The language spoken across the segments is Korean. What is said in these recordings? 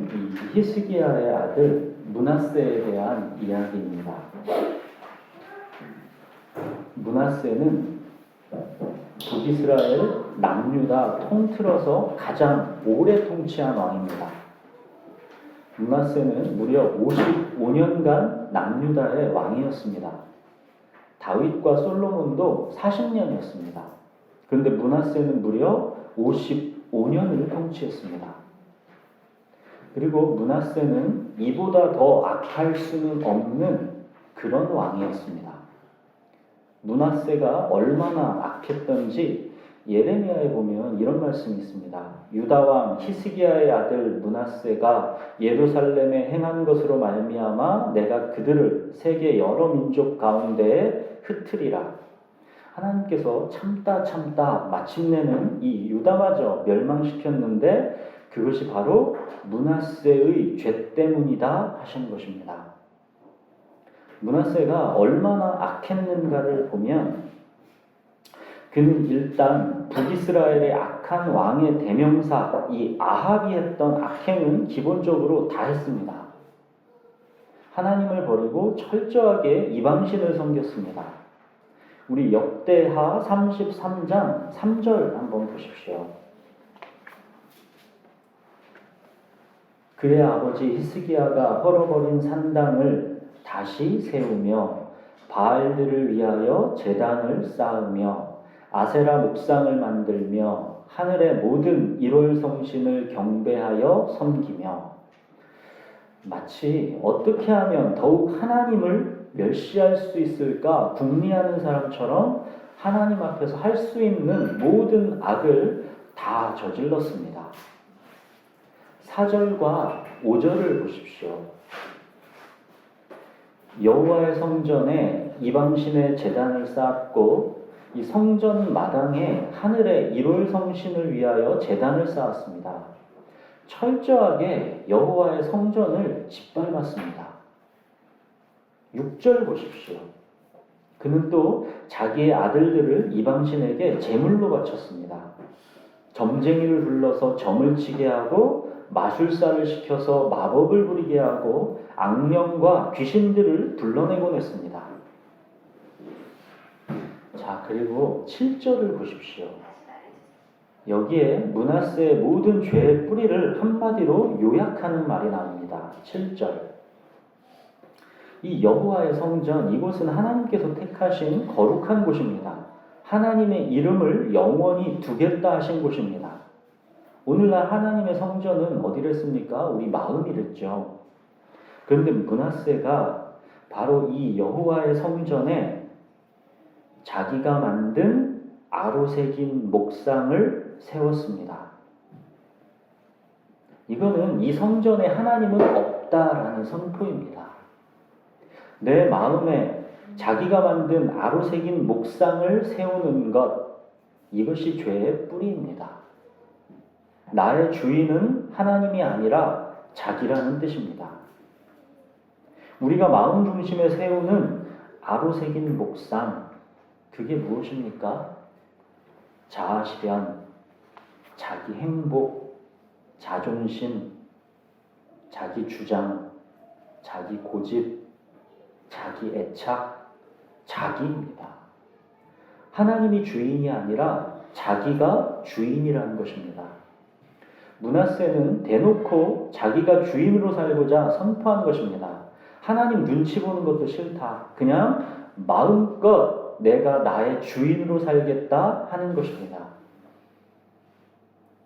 이야기는 이 히스기야의 아들 므낫세에 대한 이야기입니다. 므낫세는 북이스라엘 남유다 통틀어서 가장 오래 통치한 왕입니다. 므낫세는 무려 55년간 남유다의 왕이었습니다. 다윗과 솔로몬도 40년이었습니다. 그런데 므낫세는 무려 55년을 통치했습니다. 그리고 므낫세는 이보다 더 악할 수는 없는 그런 왕이었습니다. 므낫세가 얼마나 악했던지 예레미야에 보면 이런 말씀이 있습니다. 유다왕 히스기야의 아들 므낫세가 예루살렘에 행한 것으로 말미암아 내가 그들을 세계 여러 민족 가운데에 흩으리라. 하나님께서 참다 마침내는 이 유다마저 멸망시켰는데 그것이 바로 므낫세의 죄 때문이다 하신 것입니다. 므낫세가 얼마나 악했는가를 보면 그는 일단 북이스라엘의 악한 왕의 대명사 이 아합이 했던 악행은 기본적으로 다 했습니다. 하나님을 버리고 철저하게 이방신을 섬겼습니다. 우리 역대하 33장 3절 한번 보십시오. 그의 아버지 히스기야가 헐어버린 산당을 다시 세우며 바알들을 위하여 제단을 쌓으며 아세라 목상을 만들며 하늘의 모든 일월성신을 경배하여 섬기며 마치 어떻게 하면 더욱 하나님을 멸시할 수 있을까 궁리하는 사람처럼 하나님 앞에서 할 수 있는 모든 악을 다 저질렀습니다. 4절과 5절을 보십시오. 여호와의 성전에 이방신의 제단을 쌓았고 이 성전 마당에 하늘의 일월성신을 위하여 제단을 쌓았습니다. 철저하게 여호와의 성전을 짓밟았습니다. 6절 보십시오. 그는 또 자기의 아들들을 이방신에게 제물로 바쳤습니다. 점쟁이를 불러서 점을 치게 하고 마술사를 시켜서 마법을 부리게 하고 악령과 귀신들을 불러내곤 했습니다. 자, 그리고 7절을 보십시오. 여기에 므낫세의 모든 죄의 뿌리를 한마디로 요약하는 말이 나옵니다. 7절. 이 여호와의 성전, 이곳은 하나님께서 택하신 거룩한 곳입니다. 하나님의 이름을 영원히 두겠다 하신 곳입니다. 오늘날 하나님의 성전은 어디랬습니까? 우리 마음이랬죠. 그런데 므낫세가 바로 이 여호와의 성전에 자기가 만든 아로 새긴 목상을 세웠습니다. 이거는 이 성전에 하나님은 없다라는 선포입니다. 내 마음에 자기가 만든 아로 새긴 목상을 세우는 것, 이것이 죄의 뿌리입니다. 나의 주인은 하나님이 아니라 자기라는 뜻입니다. 우리가 마음 중심에 세우는 아로 새긴 목상, 그게 무엇입니까? 자아실현, 자기 행복, 자존심, 자기 주장, 자기 고집, 자기 애착, 자기입니다. 하나님이 주인이 아니라 자기가 주인이라는 것입니다. 므낫세는 대놓고 자기가 주인으로 살고자 선포한 것입니다. 하나님 눈치 보는 것도 싫다. 그냥 마음껏 내가 나의 주인으로 살겠다 하는 것입니다.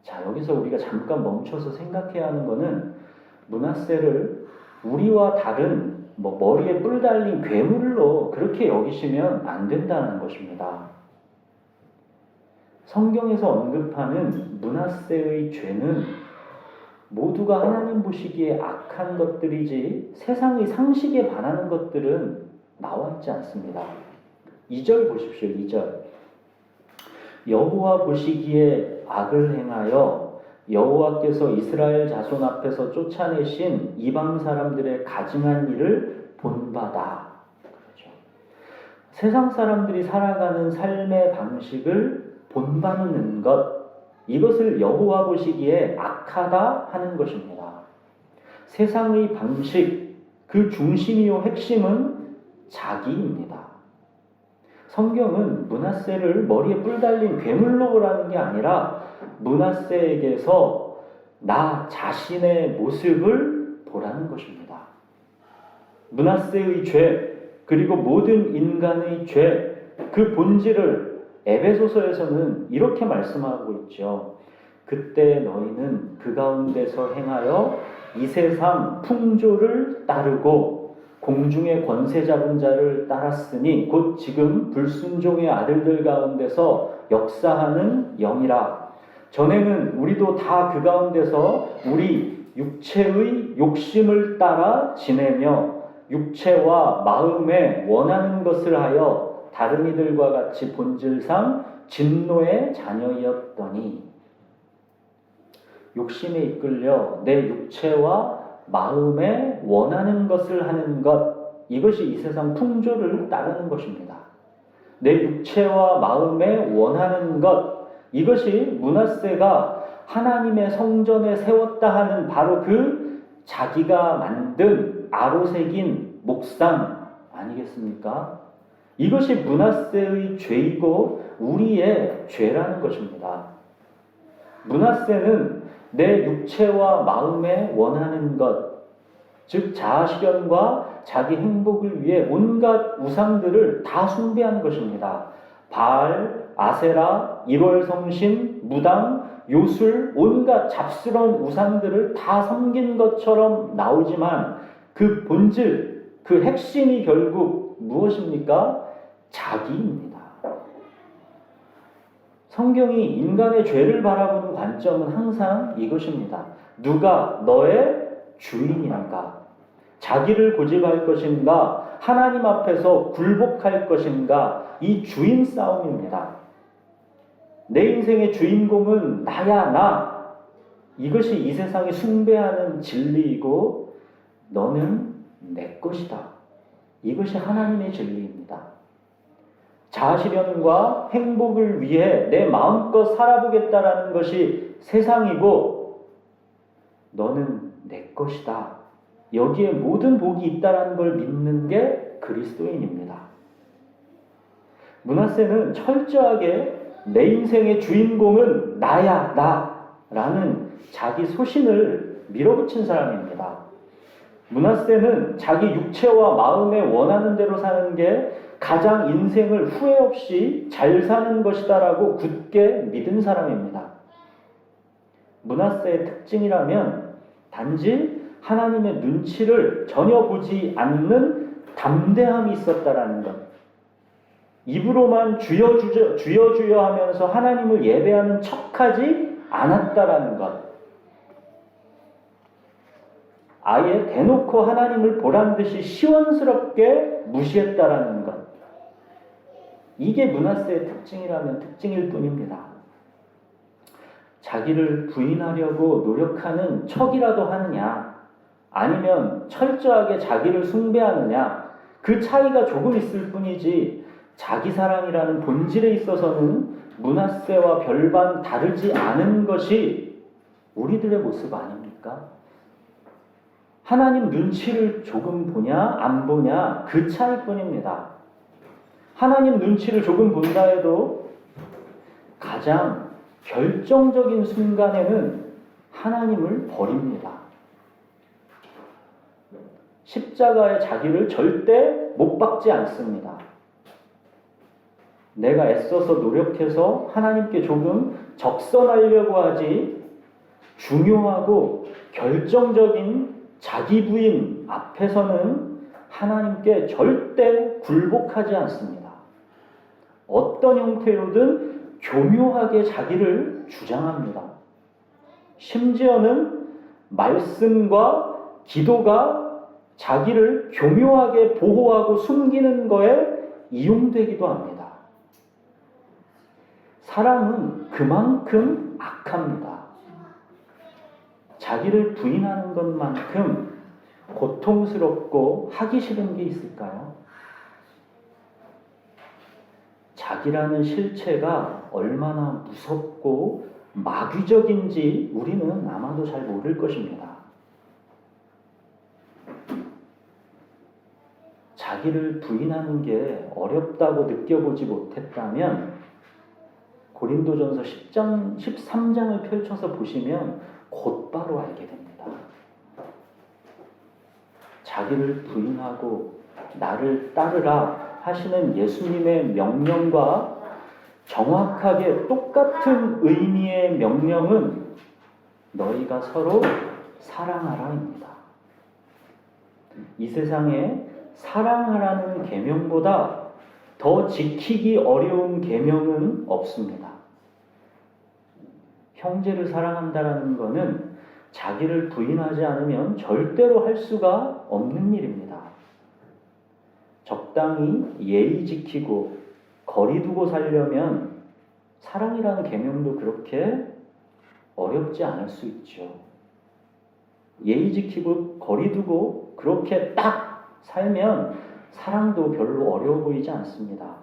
자, 여기서 우리가 잠깐 멈춰서 생각해야 하는 것은 므낫세를 우리와 다른 머리에 뿔 달린 괴물로 그렇게 여기시면 안 된다는 것입니다. 성경에서 언급하는 므낫세의 죄는 모두가 하나님 보시기에 악한 것들이지 세상의 상식에 반하는 것들은 나와 있지 않습니다. 2절 보십시오. 2절. 여호와 보시기에 악을 행하여 여호와께서 이스라엘 자손 앞에서 쫓아내신 이방 사람들의 가증한 일을 본바다. 그렇죠. 세상 사람들이 살아가는 삶의 방식을 본받는 것, 이것을 여호와 보시기에 악하다 하는 것입니다. 세상의 방식, 그 중심이요 핵심은 자기입니다. 성경은 므낫세를 머리에 뿔 달린 괴물로 보라는 게 아니라 므낫세에게서 나 자신의 모습을 보라는 것입니다. 므낫세의 죄, 그리고 모든 인간의 죄, 그 본질을 에베소서에서는 이렇게 말씀하고 있죠. 그때 너희는 그 가운데서 행하여 이 세상 풍조를 따르고 공중의 권세 잡은 자를 따랐으니 곧 지금 불순종의 아들들 가운데서 역사하는 영이라. 전에는 우리도 다 그 가운데서 우리 육체의 욕심을 따라 지내며 육체와 마음에 원하는 것을 하여 다른 이들과 같이 본질상 진노의 자녀이었더니 욕심에 이끌려 내 육체와 마음에 원하는 것을 하는 것, 이것이 이 세상 풍조를 따르는 것입니다. 내 육체와 마음에 원하는 것, 이것이 므낫세가 하나님의 성전에 세웠다 하는 바로 그 자기가 만든 아로새긴 목상 아니겠습니까? 이것이 므낫세의 죄이고 우리의 죄라는 것입니다. 므낫세는 내 육체와 마음에 원하는 것, 즉 자아실현과 자기 행복을 위해 온갖 우상들을 다 숭배한 것입니다. 바알, 아세라, 일월성신, 무당, 요술, 온갖 잡스러운 우상들을 다 섬긴 것처럼 나오지만 그 본질, 그 핵심이 결국 무엇입니까? 자기입니다. 성경이 인간의 죄를 바라보는 관점은 항상 이것입니다. 누가 너의 주인인가? 자기를 고집할 것인가? 하나님 앞에서 굴복할 것인가? 이 주인 싸움입니다. 내 인생의 주인공은 나야, 나. 이것이 이 세상이 숭배하는 진리이고 너는 내 것이다. 이것이 하나님의 진리입니다. 자아실현과 행복을 위해 내 마음껏 살아보겠다라는 것이 세상이고 너는 내 것이다. 여기에 모든 복이 있다라는 걸 믿는 게 그리스도인입니다. 므낫세는 철저하게 내 인생의 주인공은 나야, 나라는 자기 소신을 밀어붙인 사람입니다. 므낫세는 자기 육체와 마음에 원하는 대로 사는 게 가장 인생을 후회 없이 잘 사는 것이다라고 굳게 믿은 사람입니다. 므낫세의 특징이라면 단지 하나님의 눈치를 전혀 보지 않는 담대함이 있었다라는 것. 입으로만 주여 주여 하면서 하나님을 예배하는 척하지 않았다라는 것. 아예 대놓고 하나님을 보란듯이 시원스럽게 무시했다라는 것. 이게 므낫세의 특징이라면 특징일 뿐입니다. 자기를 부인하려고 노력하는 척이라도 하느냐, 아니면 철저하게 자기를 숭배하느냐, 그 차이가 조금 있을 뿐이지 자기 사랑이라는 본질에 있어서는 므낫세와 별반 다르지 않은 것이 우리들의 모습 아닙니까? 하나님 눈치를 조금 보냐 안 보냐 그 차이뿐입니다. 하나님 눈치를 조금 본다 해도 가장 결정적인 순간에는 하나님을 버립니다. 십자가에 자기를 절대 못 박지 않습니다. 내가 애써서 노력해서 하나님께 조금 적선하려고 하지 중요하고 결정적인 자기 부인 앞에서는 하나님께 절대 굴복하지 않습니다. 어떤 형태로든 교묘하게 자기를 주장합니다. 심지어는 말씀과 기도가 자기를 교묘하게 보호하고 숨기는 것에 이용되기도 합니다. 사람은 그만큼 악합니다. 자기를 부인하는 것만큼 고통스럽고 하기 싫은 게 있을까요? 자기라는 실체가 얼마나 무섭고 마귀적인지 우리는 아마도 잘 모를 것입니다. 자기를 부인하는 게 어렵다고 느껴보지 못했다면 고린도전서 10장, 13장을 펼쳐서 보시면 곧바로 알게 됩니다. 자기를 부인하고 나를 따르라 하시는 예수님의 명령과 정확하게 똑같은 의미의 명령은 너희가 서로 사랑하라입니다. 이 세상에 사랑하라는 계명보다 더 지키기 어려운 계명은 없습니다. 형제를 사랑한다라는 것은 자기를 부인하지 않으면 절대로 할 수가 없는 일입니다. 적당히 예의 지키고 거리 두고 살려면 사랑이라는 계명도 그렇게 어렵지 않을 수 있죠. 예의 지키고 거리 두고 그렇게 딱 살면 사랑도 별로 어려워 보이지 않습니다.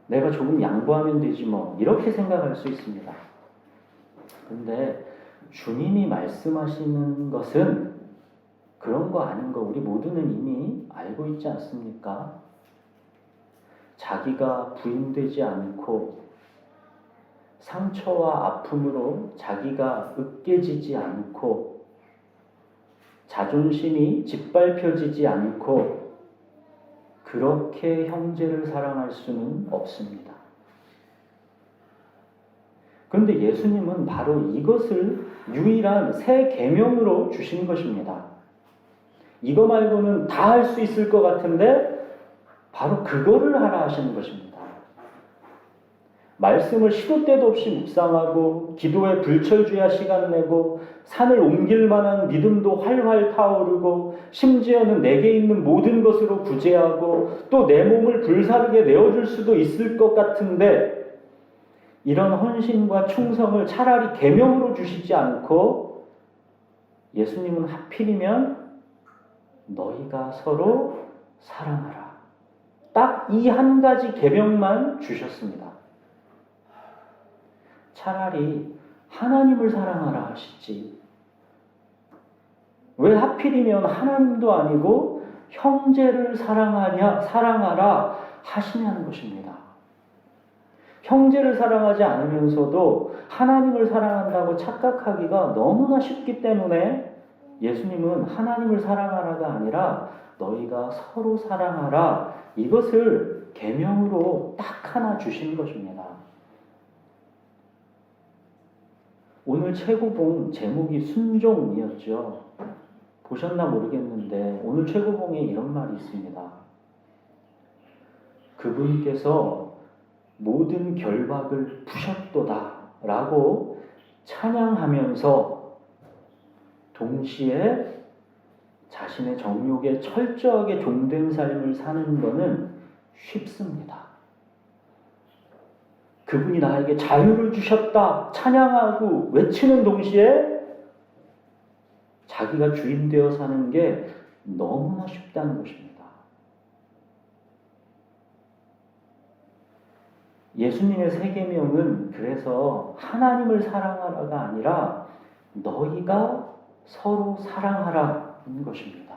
내가 조금 양보하면 되지 뭐 이렇게 생각할 수 있습니다. 근데 주님이 말씀하시는 것은 그런 거 아닌 거 우리 모두는 이미 알고 있지 않습니까? 자기가 부인되지 않고 상처와 아픔으로 자기가 으깨지지 않고 자존심이 짓밟혀지지 않고 그렇게 형제를 사랑할 수는 없습니다. 그런데 예수님은 바로 이것을 유일한 새 계명으로 주신 것입니다. 이거 말고는 다 할 수 있을 것 같은데 바로 그거를 하라 하시는 것입니다. 말씀을 시도 때도 없이 묵상하고 기도에 불철주야 시간 내고 산을 옮길 만한 믿음도 활활 타오르고 심지어는 내게 있는 모든 것으로 구제하고 또 내 몸을 불사르게 내어줄 수도 있을 것 같은데 이런 헌신과 충성을 차라리 계명으로 주시지 않고 예수님은 하필이면 너희가 서로 사랑하라. 딱 이 한 가지 계명만 주셨습니다. 차라리 하나님을 사랑하라 하시지. 왜 하필이면 하나님도 아니고 형제를 사랑하라 하시냐는 것입니다. 형제를 사랑하지 않으면서도 하나님을 사랑한다고 착각하기가 너무나 쉽기 때문에 예수님은 하나님을 사랑하라가 아니라 너희가 서로 사랑하라 이것을 계명으로 딱 하나 주신 것입니다. 오늘 최고봉 제목이 순종이었죠. 보셨나 모르겠는데 오늘 최고봉에 이런 말이 있습니다. 그분께서 모든 결박을 푸셨도다 라고 찬양하면서 동시에 자신의 정욕에 철저하게 종된 삶을 사는 것은 쉽습니다. 그분이 나에게 자유를 주셨다 찬양하고 외치는 동시에 자기가 주인 되어 사는 게 너무나 쉽다는 것입니다. 예수님의 세 계명은 그래서 하나님을 사랑하라가 아니라 너희가 서로 사랑하라는 것입니다.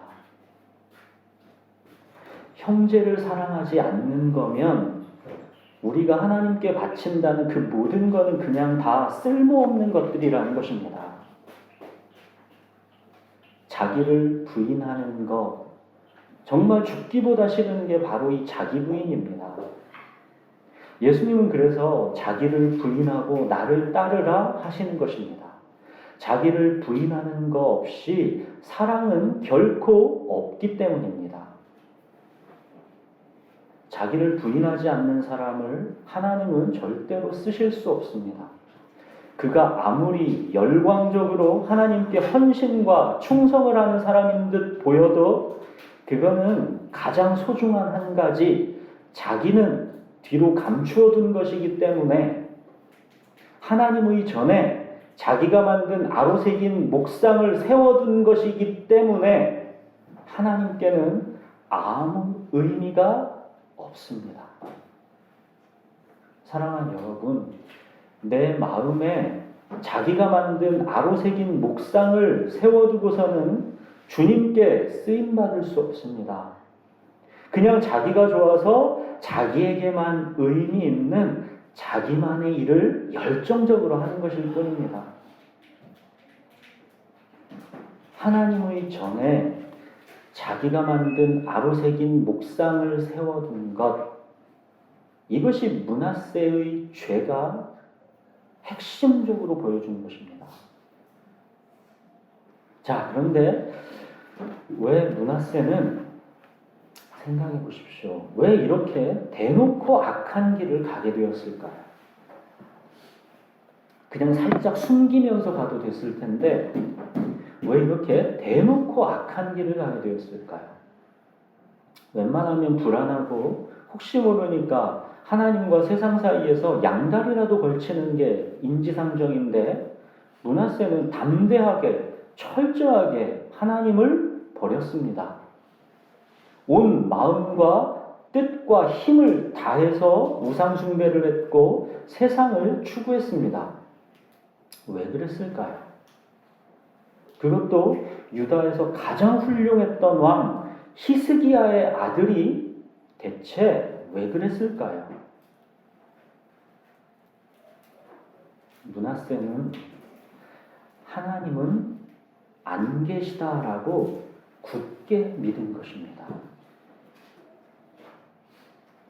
형제를 사랑하지 않는 거면 우리가 하나님께 바친다는 그 모든 것은 그냥 다 쓸모없는 것들이라는 것입니다. 자기를 부인하는 것, 정말 죽기보다 싫은 게 바로 이 자기 부인입니다. 예수님은 그래서 자기를 부인하고 나를 따르라 하시는 것입니다. 자기를 부인하는 것 없이 사랑은 결코 없기 때문입니다. 자기를 부인하지 않는 사람을 하나님은 절대로 쓰실 수 없습니다. 그가 아무리 열광적으로 하나님께 헌신과 충성을 하는 사람인 듯 보여도 그거는 가장 소중한 한 가지 자기는 뒤로 감추어둔 것이기 때문에 하나님의 전에 자기가 만든 아로새긴 목상을 세워둔 것이기 때문에 하나님께는 아무 의미가 없습니다. 사랑하는 여러분, 내 마음에 자기가 만든 아로새긴 목상을 세워두고서는 주님께 쓰임받을 수 없습니다. 그냥 자기가 좋아서 자기에게만 의미 있는 자기만의 일을 열정적으로 하는 것일 뿐입니다. 하나님의 전에 자기가 만든 아로새긴 목상을 세워둔 것, 이것이 므낫세의 죄가 핵심적으로 보여주는 것입니다. 자, 그런데 왜 므낫세는, 생각해 보십시오. 왜 이렇게 대놓고 악한 길을 가게 되었을까요? 그냥 살짝 숨기면서 가도 됐을 텐데 왜 이렇게 대놓고 악한 길을 가게 되었을까요? 웬만하면 불안하고 혹시 모르니까 하나님과 세상 사이에서 양다리라도 걸치는 게 인지상정인데 므낫세는 담대하게 철저하게 하나님을 버렸습니다. 온 마음과 뜻과 힘을 다해서 우상숭배를 했고 세상을 추구했습니다. 왜 그랬을까요? 그것도 유다에서 가장 훌륭했던 왕 히스기야의 아들이 대체 왜 그랬을까요? 므낫세는 하나님은 안 계시다라고 굳게 믿은 것입니다.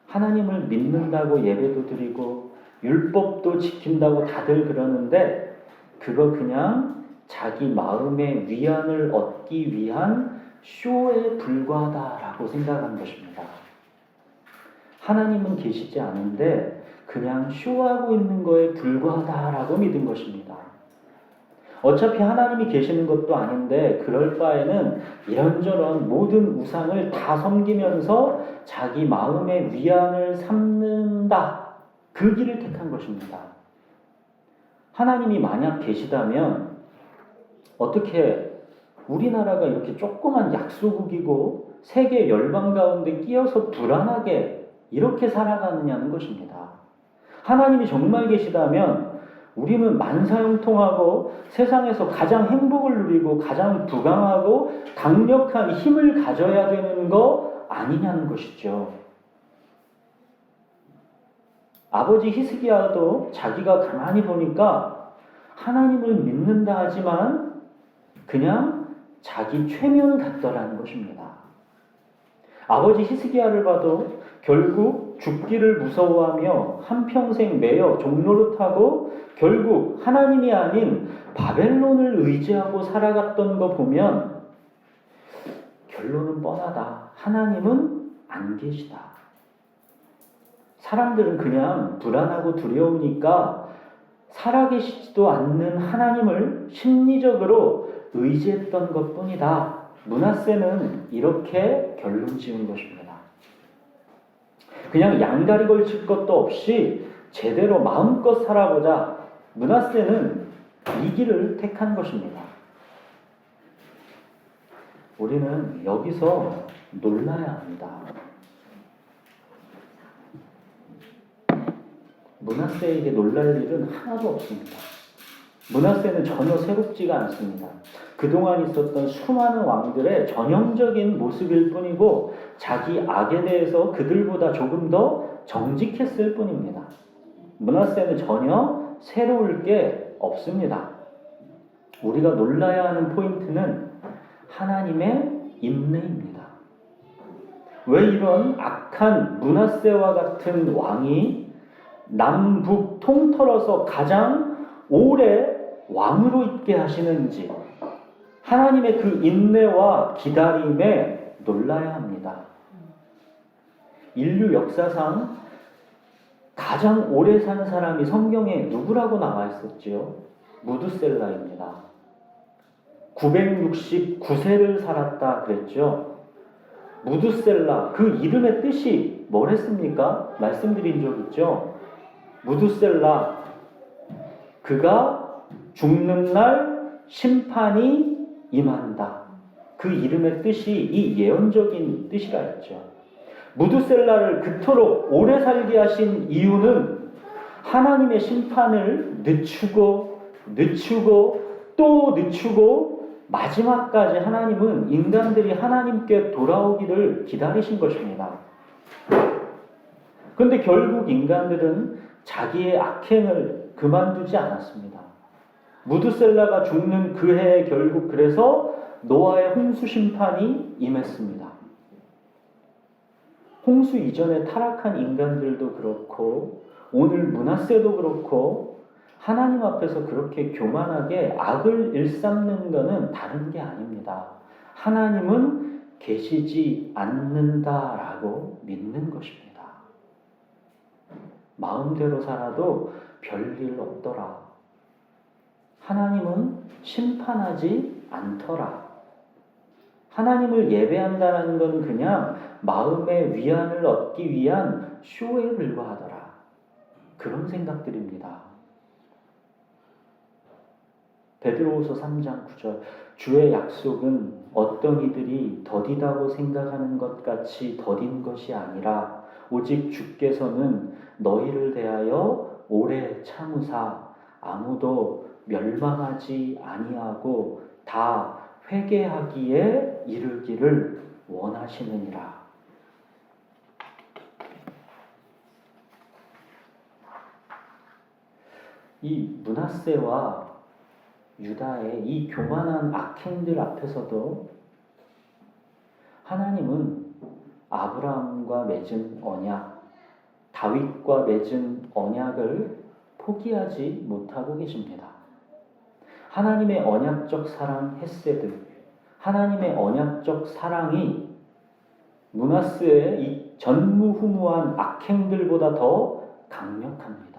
하나님을 믿는다고 예배도 드리고 율법도 지킨다고 다들 그러는데 그거 그냥 자기 마음의 위안을 얻기 위한 쇼에 불과하다라고 생각한 것입니다. 하나님은 계시지 않은데 그냥 쇼하고 있는 거에 불과하다라고 믿은 것입니다. 어차피 하나님이 계시는 것도 아닌데 그럴 바에는 이런저런 모든 우상을 다 섬기면서 자기 마음의 위안을 삼는다. 그 길을 택한 것입니다. 하나님이 만약 계시다면 어떻게 우리나라가 이렇게 조그만 약소국이고 세계 열방 가운데 끼어서 불안하게 이렇게 살아가느냐는 것입니다. 하나님이 정말 계시다면 우리는 만사형통하고 세상에서 가장 행복을 누리고 가장 부강하고 강력한 힘을 가져야 되는 거 아니냐는 것이죠. 아버지 히스기야도 자기가 가만히 보니까 하나님을 믿는다 하지만 그냥 자기 최면 같더라는 것입니다. 아버지 히스기야를 봐도 결국 죽기를 무서워하며 한평생 매여 종노릇하고 결국 하나님이 아닌 바벨론을 의지하고 살아갔던 거 보면 결론은 뻔하다. 하나님은 안 계시다. 사람들은 그냥 불안하고 두려우니까 살아계시지도 않는 하나님을 심리적으로 의지했던 것뿐이다. 므낫세는 이렇게 결론 지은 것입니다. 그냥 양다리 걸칠 것도 없이 제대로 마음껏 살아보자. 므낫세는 이 길을 택한 것입니다. 우리는 여기서 놀라야 합니다. 므낫세에게 놀랄 일은 하나도 없습니다. 므낫세는 전혀 새롭지가 않습니다. 그동안 있었던 수많은 왕들의 전형적인 모습일 뿐이고 자기 악에 대해서 그들보다 조금 더 정직했을 뿐입니다. 므낫세는 전혀 새로울 게 없습니다. 우리가 놀라야 하는 포인트는 하나님의 인내입니다. 왜 이런 악한 므낫세와 같은 왕이 남북 통틀어서 가장 오래 왕으로 있게 하시는지 하나님의 그 인내와 기다림에 놀라야 합니다. 인류 역사상 가장 오래 산 사람이 성경에 누구라고 나와 있었지요? 무드셀라입니다. 969세를 살았다 그랬죠. 무드셀라, 그 이름의 뜻이 뭐랬습니까? 말씀드린 적 있죠. 무드셀라, 그가 죽는 날 심판이 임한다. 그 이름의 뜻이 이 예언적인 뜻이라 했죠. 무드셀라를 그토록 오래 살게 하신 이유는 하나님의 심판을 늦추고 또 늦추고 마지막까지 하나님은 인간들이 하나님께 돌아오기를 기다리신 것입니다. 그런데 결국 인간들은 자기의 악행을 그만두지 않았습니다. 무드셀라가 죽는 그 해에 결국 그래서 노아의 홍수 심판이 임했습니다. 홍수 이전에 타락한 인간들도 그렇고 오늘 므낫세도 그렇고 하나님 앞에서 그렇게 교만하게 악을 일삼는 것은 다른 게 아닙니다. 하나님은 계시지 않는다라고 믿는 것입니다. 마음대로 살아도 별일 없더라. 하나님은 심판하지 않더라. 하나님을 예배한다는 건 그냥 마음의 위안을 얻기 위한 쇼에 불과하더라. 그런 생각들입니다. 베드로후서 3장 9절 주의 약속은 어떤 이들이 더디다고 생각하는 것 같이 더딘 것이 아니라 오직 주께서는 너희를 대하여 오래 참으사 아무도 멸망하지 아니하고 다 회개하기에 이르기를 원하시느니라. 이 므낫세와 유다의 이 교만한 악행들 앞에서도 하나님은 아브라함과 맺은 언약, 다윗과 맺은 언약을 포기하지 못하고 계십니다. 하나님의 언약적 사랑 헤세드, 하나님의 언약적 사랑이 므낫세의 이 전무후무한 악행들보다 더 강력합니다.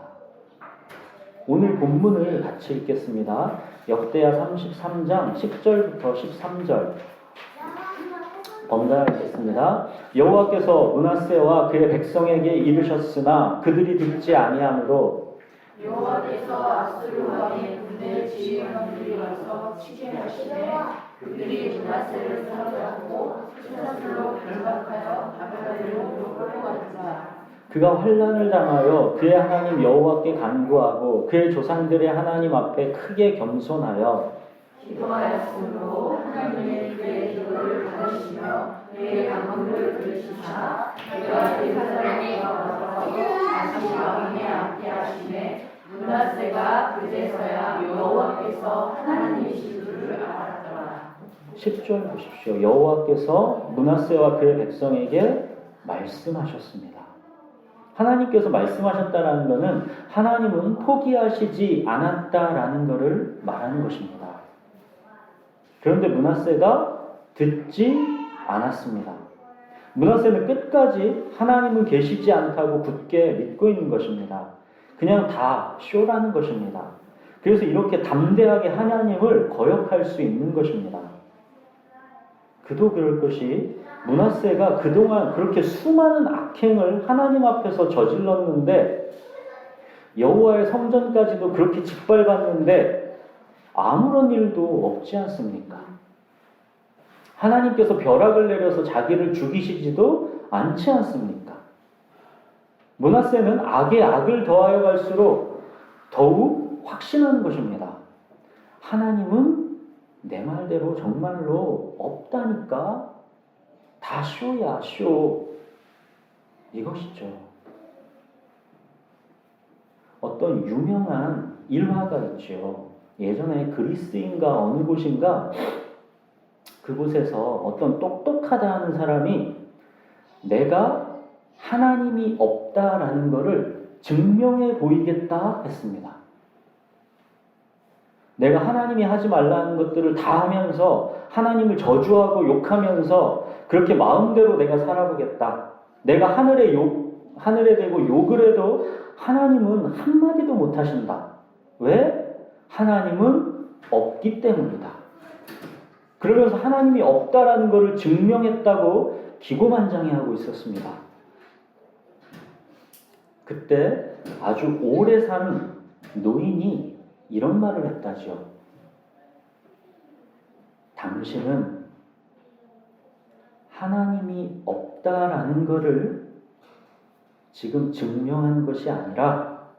오늘 본문을 같이 읽겠습니다. 역대하 33장 10절부터 13절 번갈아 읽겠습니다. 여호와께서 므낫세와 그의 백성에게 이르셨으나 그들이 듣지 아니하므로 여호와께서 아수르 왕의 군대 지휘관들이 와서 치게 하시되 그들이 므낫세를 사로잡고 수산들로 결박하여 바벨론으로 끌고 갔다. 그가 환난을 당하여 그의 하나님 여호와께 간구하고 그의 조상들의 하나님 앞에 크게 겸손하여 기도하였으므로 하나님의 그의 기도를 받으시며 그의 간구를 들으시사 그가 대사장에 와서 다시 왕의 앞에 하시매 므낫세가 그제서야 여호와께서 하나님이신 줄을 알았더라. 10절 보십시오. 여호와께서 므낫세와 그의 백성에게 말씀하셨습니다. 하나님께서 말씀하셨다라는 것은 하나님은 포기하시지 않았다라는 것을 말하는 것입니다. 그런데 므낫세가 듣지 않았습니다. 므낫세는 끝까지 하나님은 계시지 않다고 굳게 믿고 있는 것입니다. 그냥 다 쇼라는 것입니다. 그래서 이렇게 담대하게 하나님을 거역할 수 있는 것입니다. 그도 그럴 것이 므낫세가 그동안 그렇게 수많은 악행을 하나님 앞에서 저질렀는데 여호와의 성전까지도 그렇게 짓밟았는데 아무런 일도 없지 않습니까? 하나님께서 벼락을 내려서 자기를 죽이시지도 않지 않습니까? 므낫세는 악에 악을 더하여 갈수록 더욱 확신하는 것입니다. 하나님은 내 말대로 정말로 없다니까? 다 쇼야, 쇼. 이것이죠. 어떤 유명한 일화가 있죠. 예전에 그리스인가 어느 곳인가 그곳에서 어떤 똑똑하다 하는 사람이 내가 하나님이 없다라는 것을 증명해 보이겠다 했습니다. 내가 하나님이 하지 말라는 것들을 다 하면서 하나님을 저주하고 욕하면서 그렇게 마음대로 내가 살아보겠다. 내가 하늘에 대고 욕을 해도 하나님은 한마디도 못하신다. 왜? 하나님은 없기 때문이다. 그러면서 하나님이 없다라는 것을 증명했다고 기고만장해하고 있었습니다. 그때 아주 오래 산 노인이 이런 말을 했다죠. 당신은 하나님이 없다라는 것을 지금 증명한 것이 아니라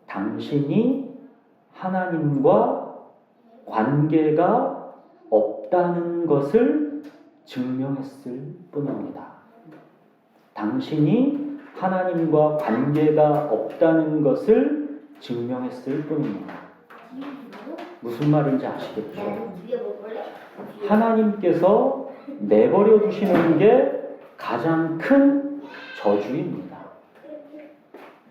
당신이 하나님과 관계가 없다는 것을 증명했을 뿐입니다. 당신이 하나님과 관계가 없다는 것을 증명했을 뿐입니다. 무슨 말인지 아시겠죠? 하나님께서 내버려 두시는 게 가장 큰 저주입니다.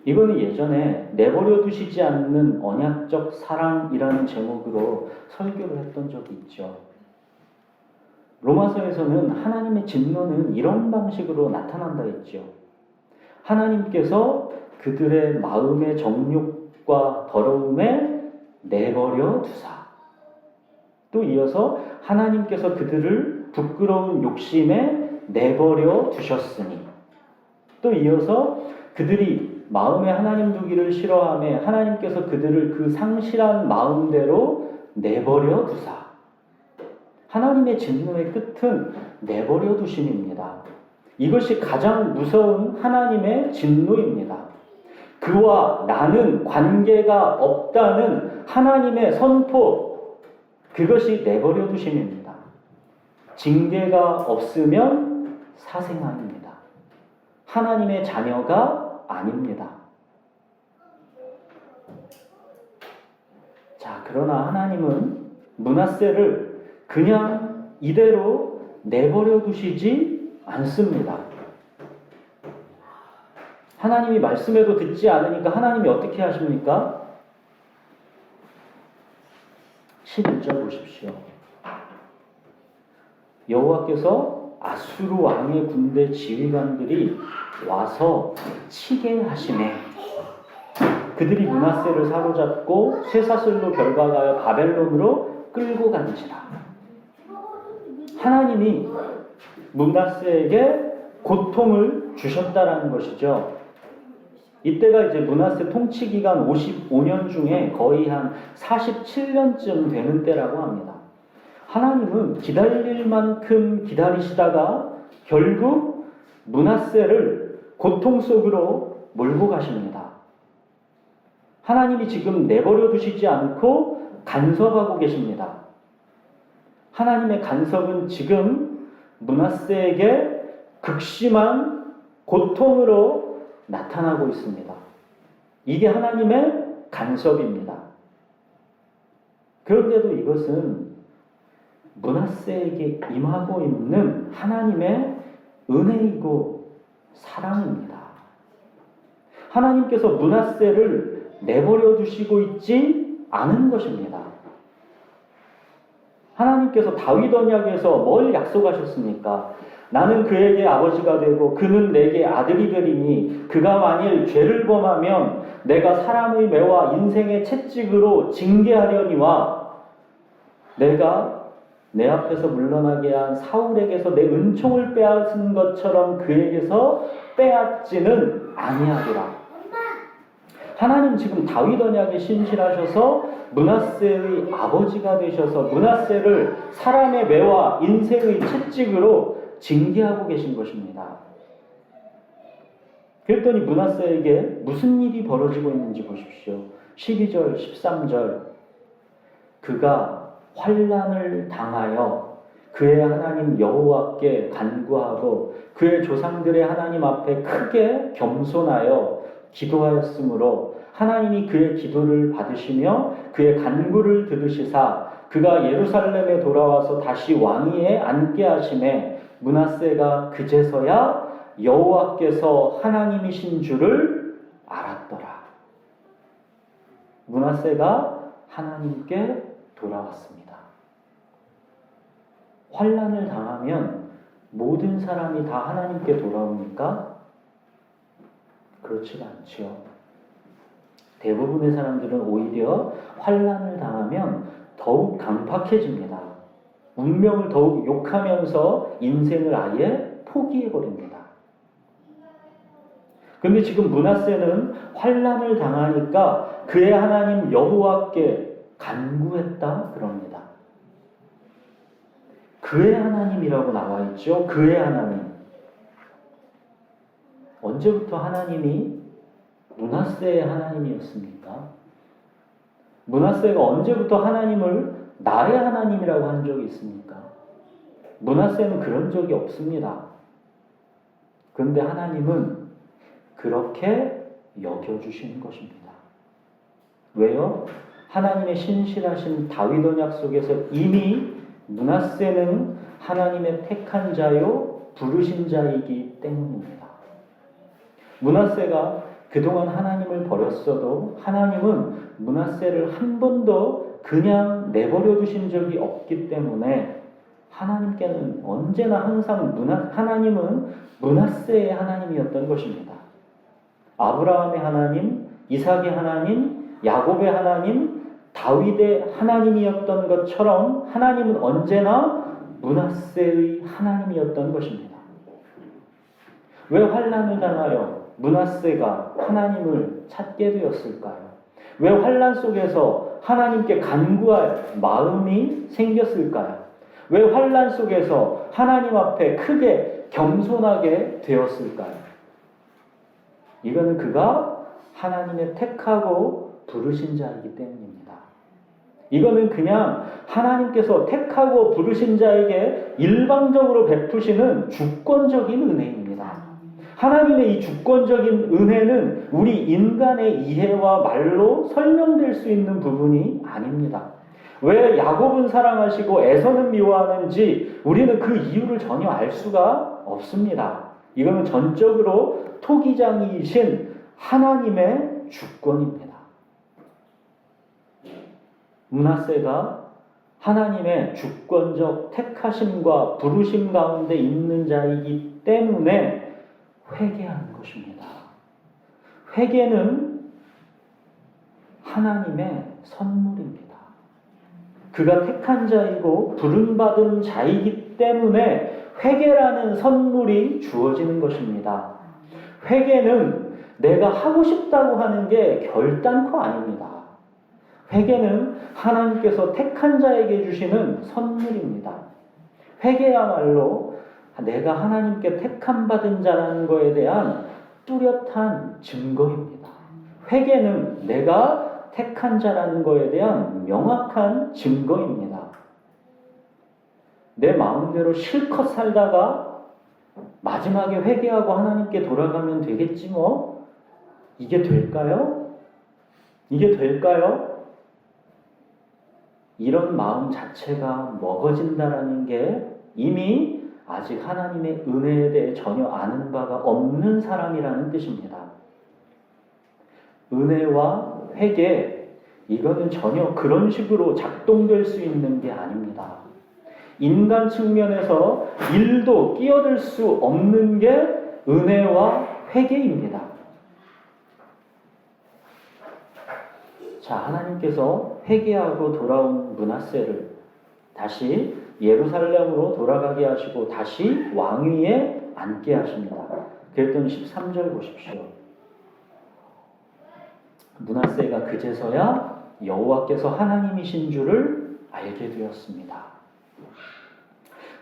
이거는 예전에 내버려 두시지 않는 언약적 사랑이라는 제목으로 설교를 했던 적이 있죠. 로마서에서는 하나님의 진노는 이런 방식으로 나타난다 했죠. 하나님께서 그들의 마음의 정욕과 더러움에 내버려 두사. 또 이어서 하나님께서 그들을 부끄러운 욕심에 내버려 두셨으니. 또 이어서 그들이 마음에 하나님 두기를 싫어하며 하나님께서 그들을 그 상실한 마음대로 내버려 두사. 하나님의 진노의 끝은 내버려 두심입니다. 이것이 가장 무서운 하나님의 진노입니다. 그와 나는 관계가 없다는 하나님의 선포, 그것이 내버려 두심입니다. 징계가 없으면 사생아입니다. 하나님의 자녀가 아닙니다. 자, 그러나 하나님은 므낫세를 그냥 이대로 내버려 두시지 않습니다. 하나님이 말씀해도 듣지 않으니까 하나님이 어떻게 하십니까? 11절 보십시오. 여호와께서 아수르 왕의 군대 지휘관들이 와서 치게 하시매 그들이 므낫세를 사로잡고 쇠사슬로 결박하여 바벨론으로 끌고 간지라. 하나님이 므낫세에게 고통을 주셨다라는 것이죠. 이때가 이제 므낫세 통치 기간 55년 중에 거의 한 47년쯤 되는 때라고 합니다. 하나님은 기다릴 만큼 기다리시다가 결국 므낫세를 고통 속으로 몰고 가십니다. 하나님이 지금 내버려 두시지 않고 간섭하고 계십니다. 하나님의 간섭은 지금 므낫세에게 극심한 고통으로 나타나고 있습니다. 이게 하나님의 간섭입니다. 그런데도 이것은 므낫세에게 임하고 있는 하나님의 은혜이고 사랑입니다. 하나님께서 므낫세를 내버려 두시고 있지 않은 것입니다. 하나님께서 다윗 언약에서 뭘 약속하셨습니까? 나는 그에게 아버지가 되고 그는 내게 아들이 되리니 그가 만일 죄를 범하면 내가 사람의 매와 인생의 채찍으로 징계하려니와 내가 내 앞에서 물러나게 한 사울에게서 내 은총을 빼앗은 것처럼 그에게서 빼앗지는 아니하리라. 하나님 지금 다윗 언약에 신실하셔서 므낫세의 아버지가 되셔서 므낫세를 사람의 매와 인생의 채찍으로 징계하고 계신 것입니다. 그랬더니 므낫세에게 무슨 일이 벌어지고 있는지 보십시오. 12절, 13절 그가 환난을 당하여 그의 하나님 여호와께 간구하고 그의 조상들의 하나님 앞에 크게 겸손하여 기도하였으므로 하나님이 그의 기도를 받으시며 그의 간구를 들으시사 그가 예루살렘에 돌아와서 다시 왕위에 앉게 하심에 므낫세가 그제서야 여호와께서 하나님이신 줄을 알았더라. 므낫세가 하나님께 돌아왔습니다. 환난을 당하면 모든 사람이 다 하나님께 돌아옵니까? 그렇지가 않죠. 대부분의 사람들은 오히려 환난을 당하면 더욱 강팍해집니다. 운명을 더욱 욕하면서 인생을 아예 포기해버립니다. 그런데 지금 므낫세는 환난을 당하니까 그의 하나님 여호와께 간구했다 그럽니다. 그의 하나님이라고 나와 있죠. 그의 하나님. 언제부터 하나님이 므낫세의 하나님이었습니까? 므낫세가 언제부터 하나님을 나의 하나님이라고 한 적이 있습니까? 므낫세는 그런 적이 없습니다. 그런데 하나님은 그렇게 여겨주시는 것입니다. 왜요? 하나님의 신실하신 다윗 언약 속에서 이미 므낫세는 하나님의 택한 자요 부르신 자이기 때문입니다. 므낫세가 그동안 하나님을 버렸어도 하나님은 므낫세를 한 번도 그냥 내버려 두신 적이 없기 때문에 하나님께는 언제나 항상 하나님은 므낫세의 하나님이었던 것입니다. 아브라함의 하나님, 이삭의 하나님, 야곱의 하나님, 다윗의 하나님이었던 것처럼 하나님은 언제나 므낫세의 하나님이었던 것입니다. 왜 환난을 당하여 므낫세가 하나님을 찾게 되었을까요? 왜 환난 속에서 하나님께 간구할 마음이 생겼을까요? 왜 환난 속에서 하나님 앞에 크게 겸손하게 되었을까요? 이거는 그가 하나님의 택하고 부르신 자이기 때문입니다. 이거는 그냥 하나님께서 택하고 부르신 자에게 일방적으로 베푸시는 주권적인 은혜입니다. 하나님의 이 주권적인 은혜는 우리 인간의 이해와 말로 설명될 수 있는 부분이 아닙니다. 왜 야곱은 사랑하시고 에서는 미워하는지 우리는 그 이유를 전혀 알 수가 없습니다. 이거는 전적으로 토기장이신 하나님의 주권입니다. 므낫세가 하나님의 주권적 택하심과 부르심 가운데 있는 자이기 때문에 회개하는 것입니다. 회개는 하나님의 선물입니다. 그가 택한 자이고 부름받은 자이기 때문에 회개라는 선물이 주어지는 것입니다. 회개는 내가 하고 싶다고 하는 게 결단코 아닙니다. 회개는 하나님께서 택한 자에게 주시는 선물입니다. 회개야말로 내가 하나님께 택함 받은 자라는 것에 대한 뚜렷한 증거입니다. 회개는 내가 택한 자라는 것에 대한 명확한 증거입니다. 내 마음대로 실컷 살다가 마지막에 회개하고 하나님께 돌아가면 되겠지 뭐? 이게 될까요? 이게 될까요? 이런 마음 자체가 먹어진다라는 게 이미 아직 하나님의 은혜에 대해 전혀 아는 바가 없는 사람이라는 뜻입니다. 은혜와 회개, 이거는 전혀 그런 식으로 작동될 수 있는 게 아닙니다. 인간 측면에서 일도 끼어들 수 없는 게 은혜와 회개입니다. 자, 하나님께서 회개하고 돌아온 므낫세를 다시 예루살렘으로 돌아가게 하시고 다시 왕위에 앉게 하십니다. 그랬더니 13절 보십시오. 므낫세가 그제서야 여호와께서 하나님이신 줄을 알게 되었습니다.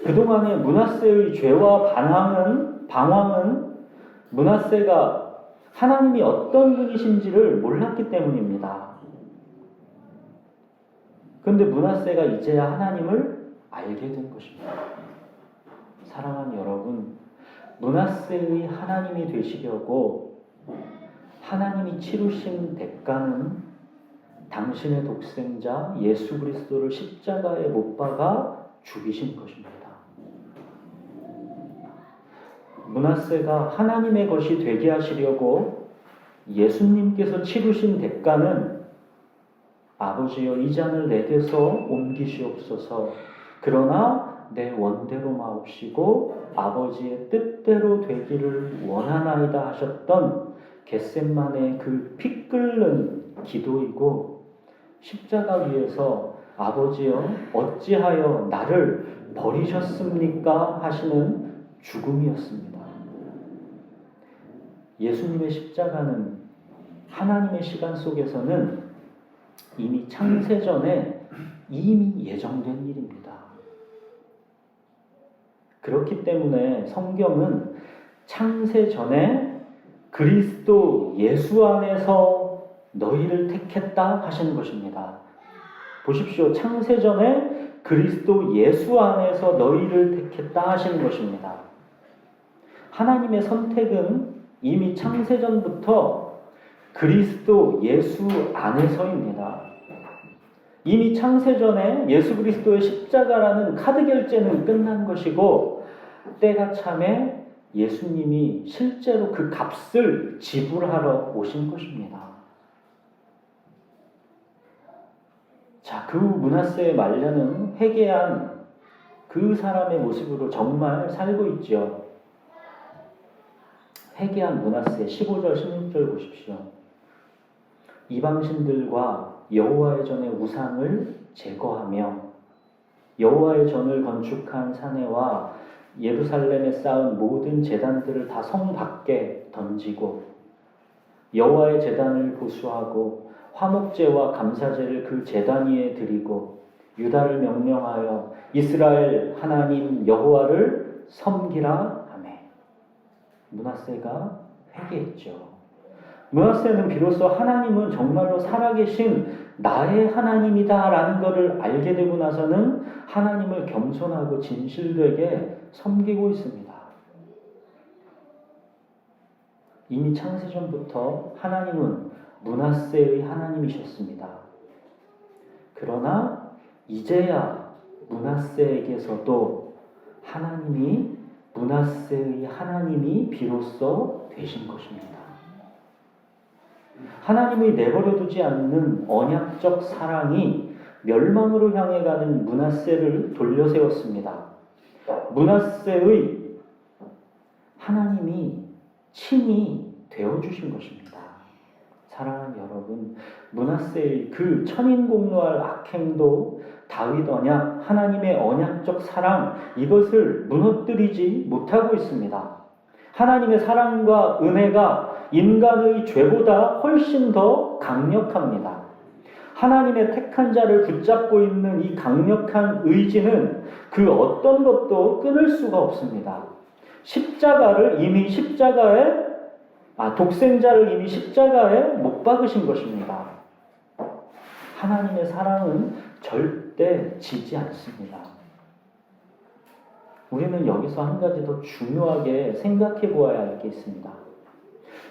그동안의 므낫세의 죄와 방황은 므낫세가 하나님이 어떤 분이신지를 몰랐기 때문입니다. 그런데 므낫세가 이제야 하나님을 알게 된 것입니다. 사랑하는 여러분, 므낫세의 하나님이 되시려고 하나님이 치르신 대가는 당신의 독생자 예수 그리스도를 십자가에 못 박아 죽이신 것입니다. 므낫세가 하나님의 것이 되게 하시려고 예수님께서 치르신 대가는 아버지여 이 잔을 내게서 옮기시옵소서. 그러나 내 원대로 마옵시고 아버지의 뜻대로 되기를 원하나이다 하셨던 겟셋마네의 그 피 끓는 기도이고 십자가 위에서 아버지여 어찌하여 나를 버리셨습니까? 하시는 죽음이었습니다. 예수님의 십자가는 하나님의 시간 속에서는 이미 창세전에 이미 예정된 일입니다. 그렇기 때문에 성경은 창세전에 그리스도 예수 안에서 너희를 택했다 하시는 것입니다. 보십시오. 창세전에 그리스도 예수 안에서 너희를 택했다 하시는 것입니다. 하나님의 선택은 이미 창세전부터 그리스도 예수 안에서입니다. 이미 창세전에 예수 그리스도의 십자가라는 카드 결제는 끝난 것이고 때가 참에 예수님이 실제로 그 값을 지불하러 오신 것입니다. 자, 그 므낫세의 말년은 회개한 그 사람의 모습으로 정말 살고 있죠. 회개한 므낫세 15절 16절 보십시오. 이방신들과 여호와의 전의 우상을 제거하며 여호와의 전을 건축한 사내와 예루살렘에 쌓은 모든 제단들을 다 성 밖에 던지고 여호와의 제단을 보수하고 화목제와 감사제를 그 제단 위에 드리고 유다를 명령하여 이스라엘 하나님 여호와를 섬기라 하매 므낫세가 회개했죠. 므낫세는 비로소 하나님은 정말로 살아계신 나의 하나님이다라는 것을 알게 되고 나서는 하나님을 겸손하고 진실되게 섬기고 있습니다. 이미 창세전부터 하나님은 므낫세의 하나님이셨습니다. 그러나 이제야 므낫세에게서도 하나님이 므낫세의 하나님이 비로소 되신 것입니다. 하나님이 내버려두지 않는 언약적 사랑이 멸망으로 향해 가는 므낫세를 돌려세웠습니다. 므낫세의 하나님이 친히 되어주신 것입니다. 사랑하는 여러분, 므낫세의 그 천인공노할 악행도 다윗 언약, 하나님의 언약적 사랑, 이것을 무너뜨리지 못하고 있습니다. 하나님의 사랑과 은혜가 인간의 죄보다 훨씬 더 강력합니다. 하나님의 택한 자를 붙잡고 있는 이 강력한 의지는 그 어떤 것도 끊을 수가 없습니다. 독생자를 이미 십자가에 못 박으신 것입니다. 하나님의 사랑은 절대 지지 않습니다. 우리는 여기서 한 가지 더 중요하게 생각해 보아야 할 게 있습니다.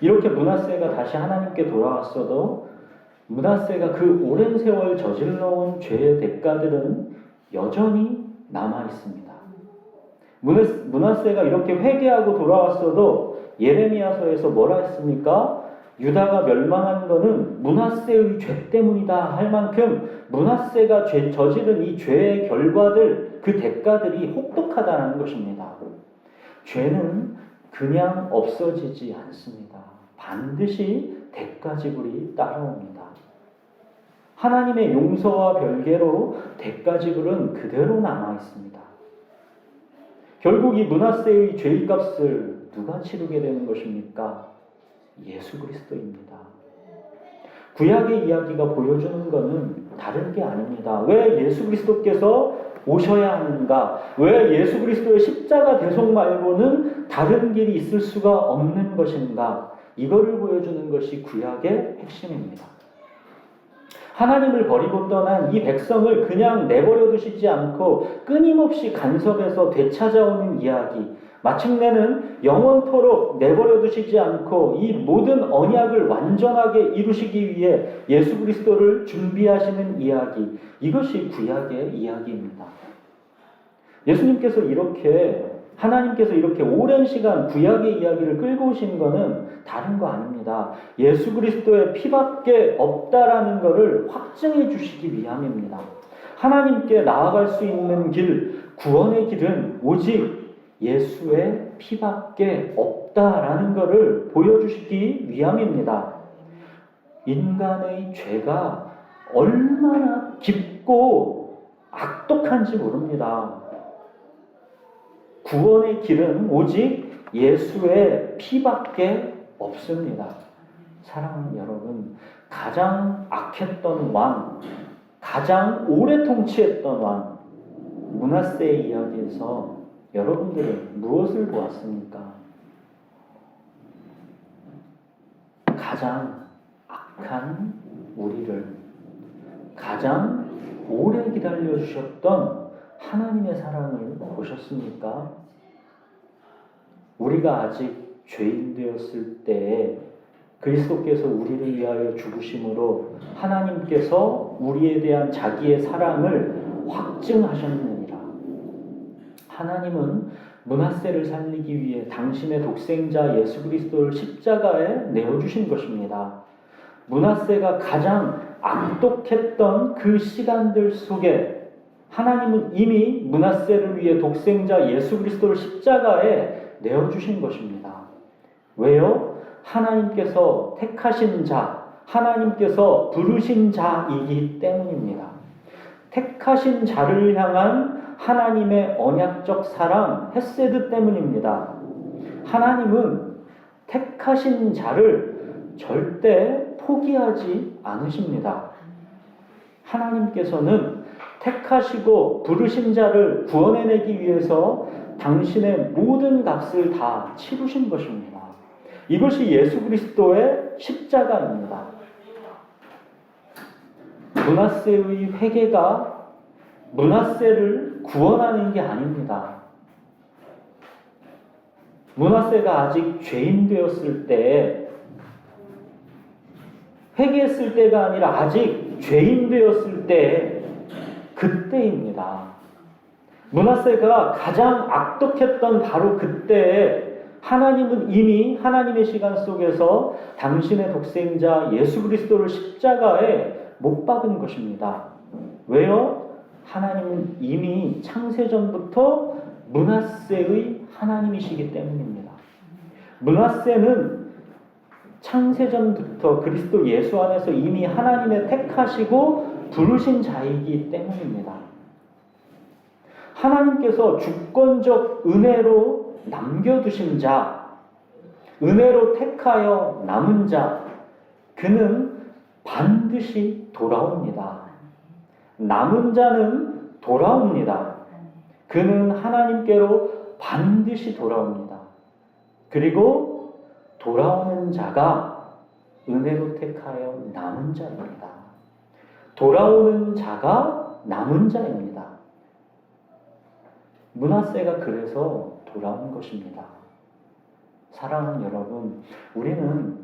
이렇게 므낫세가 다시 하나님께 돌아왔어도 므낫세가 그 오랜 세월 저질러온 죄의 대가들은 여전히 남아 있습니다. 므낫세가 이렇게 회개하고 돌아왔어도 예레미야서에서 뭐라 했습니까? 유다가 멸망한 것은 므낫세의 죄 때문이다 할 만큼 므낫세가 저지른 이 죄의 결과들, 그 대가들이 혹독하다는 것입니다. 죄는 그냥 없어지지 않습니다. 반드시 대가 지불이 따라옵니다. 하나님의 용서와 별개로 대가 지불은 그대로 남아 있습니다. 결국 이 므낫세의 죄값을 누가 치르게 되는 것입니까? 예수 그리스도입니다. 구약의 이야기가 보여주는 것은 다른 게 아닙니다. 왜 예수 그리스도께서 오셔야 하는가? 왜 예수 그리스도의 십자가 대속 말고는 다른 길이 있을 수가 없는 것인가? 이거를 보여주는 것이 구약의 핵심입니다. 하나님을 버리고 떠난 이 백성을 그냥 내버려 두시지 않고 끊임없이 간섭해서 되찾아오는 이야기, 마침내는 영원토록 내버려 두시지 않고 이 모든 언약을 완전하게 이루시기 위해 예수 그리스도를 준비하시는 이야기, 이것이 구약의 이야기입니다. 하나님께서 이렇게 오랜 시간 구약의 이야기를 끌고 오신 것은 다른 거 아닙니다. 예수 그리스도의 피밖에 없다라는 것을 확증해 주시기 위함입니다. 하나님께 나아갈 수 있는 길, 구원의 길은 오직 예수의 피밖에 없다라는 것을 보여주시기 위함입니다. 인간의 죄가 얼마나 깊고 악독한지 모릅니다. 구원의 길은 오직 예수의 피밖에 없습니다. 사랑하는 여러분, 가장 악했던 왕, 가장 오래 통치했던 왕, 므낫세의 이야기에서 여러분들은 무엇을 보았습니까? 가장 악한 우리를, 가장 오래 기다려주셨던 하나님의 사랑을 보셨습니까? 우리가 아직 죄인 되었을 때에 그리스도께서 우리를 위하여 죽으심으로 하나님께서 우리에 대한 자기의 사랑을 확증하셨느니라. 하나님은 므낫세를 살리기 위해 당신의 독생자 예수 그리스도를 십자가에 내어주신 것입니다. 므낫세가 가장 악독했던 그 시간들 속에 하나님은 이미 므낫세를 위해 독생자 예수 그리스도를 십자가에 내어주신 것입니다. 왜요? 하나님께서 택하신 자, 하나님께서 부르신 자이기 때문입니다. 택하신 자를 향한 하나님의 언약적 사랑, 헤세드 때문입니다. 하나님은 택하신 자를 절대 포기하지 않으십니다. 하나님께서는 택하시고 부르신 자를 구원해내기 위해서 당신의 모든 값을 다 치르신 것입니다. 이것이 예수 그리스도의 십자가입니다. 므낫세의 회개가 므낫세를 구원하는 게 아닙니다. 므낫세가 아직 죄인 되었을 때, 회개했을 때가 아니라 아직 죄인 되었을 때, 그때입니다. 므낫세가 가장 악독했던 바로 그때에 하나님은 이미 하나님의 시간 속에서 당신의 독생자 예수 그리스도를 십자가에 못 박은 것입니다. 왜요? 하나님은 이미 창세전부터 므낫세의 하나님이시기 때문입니다. 므낫세는 창세전부터 그리스도 예수 안에서 이미 하나님의 택하시고 부르신 자이기 때문입니다. 하나님께서 주권적 은혜로 남겨두신 자, 은혜로 택하여 남은 자, 그는 반드시 돌아옵니다. 남은 자는 돌아옵니다. 그는 하나님께로 반드시 돌아옵니다. 그리고 돌아오는 자가 은혜로 택하여 남은 자입니다. 돌아오는 자가 남은 자입니다. 므낫세가 그래서 돌아온 것입니다. 사랑하는 여러분, 우리는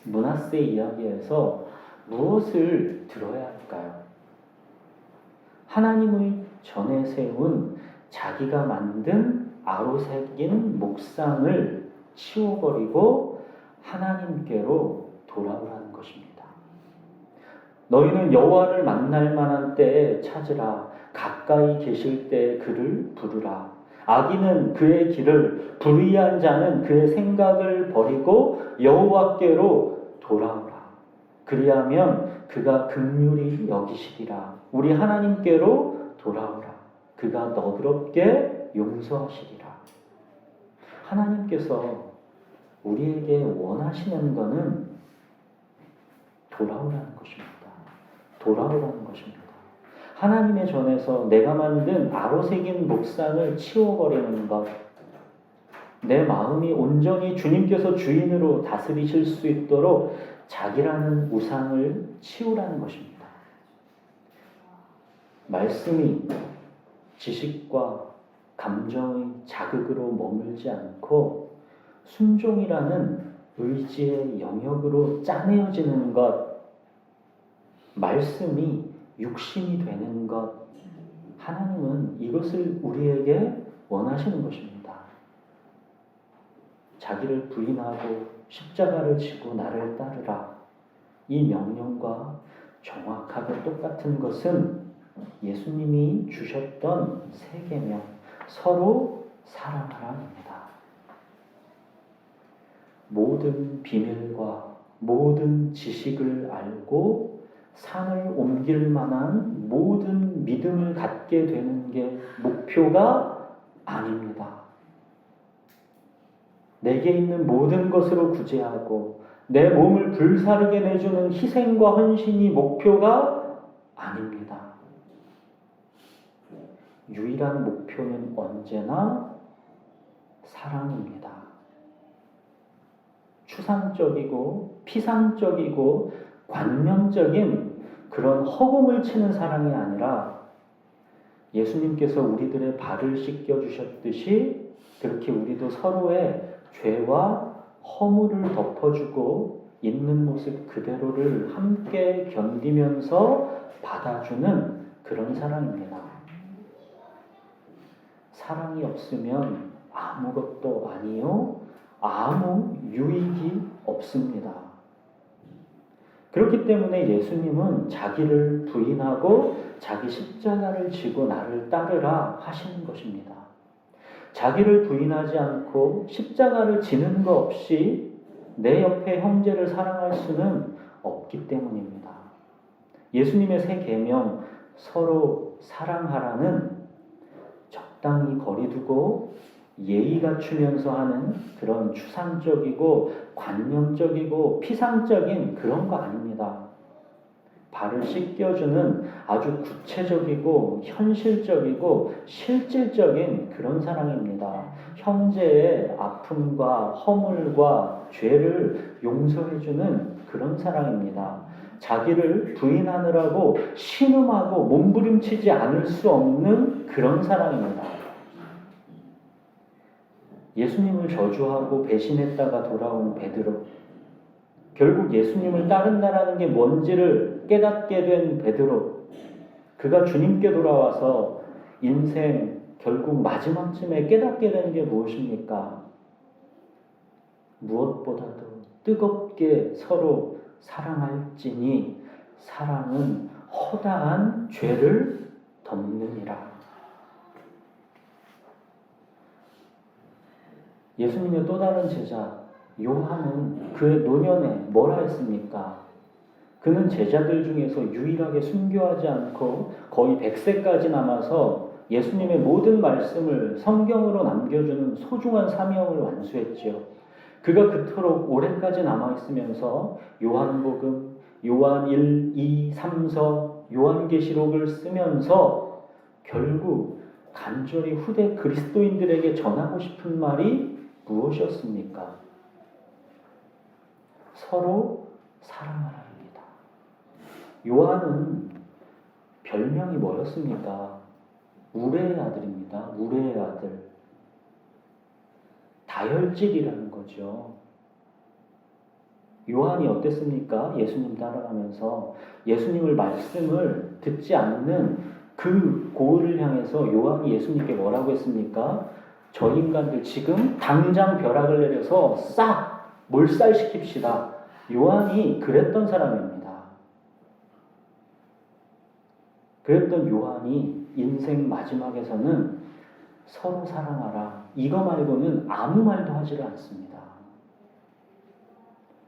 므낫세 이야기에서 무엇을 들어야 할까요? 하나님의 전에 세운 자기가 만든 아로새긴 목상을 치워버리고 하나님께로 돌아오라는 것입니다. 너희는 여호와를 만날 만한 때에 찾으라. 가까이 계실 때 그를 부르라. 악인은 그의 길을, 불의한 자는 그의 생각을 버리고 여호와께로 돌아오라. 그리하면 그가 긍휼히 여기시리라. 우리 하나님께로 돌아오라. 그가 너그럽게 용서하시리라. 하나님께서 우리에게 원하시는 것은 돌아오라는 것입니다. 돌아오라는 것입니다. 하나님의 전에서 내가 만든 아로새긴 목상을 치워버리는 것, 내 마음이 온전히 주님께서 주인으로 다스리실 수 있도록 자기라는 우상을 치우라는 것입니다. 말씀이 지식과 감정의 자극으로 머물지 않고 순종이라는 의지의 영역으로 짜내어지는 것, 말씀이 육신이 되는 것, 하나님은 이것을 우리에게 원하시는 것입니다. 자기를 부인하고 십자가를 지고 나를 따르라. 이 명령과 정확하게 똑같은 것은 예수님이 주셨던 세 계명, 서로 사랑하라입니다. 모든 비밀과 모든 지식을 알고 산을 옮길 만한 모든 믿음을 갖게 되는 게 목표가 아닙니다. 내게 있는 모든 것으로 구제하고 내 몸을 불사르게 내주는 희생과 헌신이 목표가 아닙니다. 유일한 목표는 언제나 사랑입니다. 추상적이고 피상적이고 관념적인 그런 허공을 치는 사랑이 아니라 예수님께서 우리들의 발을 씻겨 주셨듯이 그렇게 우리도 서로의 죄와 허물을 덮어주고 있는 모습 그대로를 함께 견디면서 받아주는 그런 사랑입니다. 사랑이 없으면 아무것도 아니요, 아무 유익이 없습니다. 그렇기 때문에 예수님은 자기를 부인하고 자기 십자가를 지고 나를 따르라 하시는 것입니다. 자기를 부인하지 않고 십자가를 지는 것 없이 내 옆에 형제를 사랑할 수는 없기 때문입니다. 예수님의 새 계명 서로 사랑하라는 적당히 거리두고 예의 갖추면서 하는 그런 추상적이고 관념적이고 피상적인 그런 거 아닙니다. 발을 씻겨주는 아주 구체적이고 현실적이고 실질적인 그런 사랑입니다. 형제의 아픔과 허물과 죄를 용서해주는 그런 사랑입니다. 자기를 부인하느라고 신음하고 몸부림치지 않을 수 없는 그런 사랑입니다. 예수님을 저주하고 배신했다가 돌아온 베드로, 결국 예수님을 따른다라는 게 뭔지를 깨닫게 된 베드로, 그가 주님께 돌아와서 인생 결국 마지막쯤에 깨닫게 된 게 무엇입니까? 무엇보다도 뜨겁게 서로 사랑할지니 사랑은 허다한 죄를 덮느니라. 예수님의 또 다른 제자 요한은 그의 노년에 뭐라 했습니까? 그는 제자들 중에서 유일하게 순교하지 않고 거의 100세까지 남아서 예수님의 모든 말씀을 성경으로 남겨주는 소중한 사명을 완수했지요. 그가 그토록 오래까지 남아있으면서 요한복음, 요한 1, 2, 3서, 요한계시록을 쓰면서 결국 간절히 후대 그리스도인들에게 전하고 싶은 말이 무엇이었습니까? 서로 사랑하라입니다. 요한은 별명이 뭐였습니까? 우레의 아들입니다. 우레의 아들. 다혈질이라는 거죠. 요한이 어땠습니까? 예수님 따라가면서 예수님을 말씀을 듣지 않는 그 고을을 향해서 요한이 예수님께 뭐라고 했습니까? 저 인간들 지금 당장 벼락을 내려서 싹 몰살시킵시다. 요한이 그랬던 사람입니다. 그랬던 요한이 인생 마지막에서는 서로 사랑하라. 이거 말고는 아무 말도 하지를 않습니다.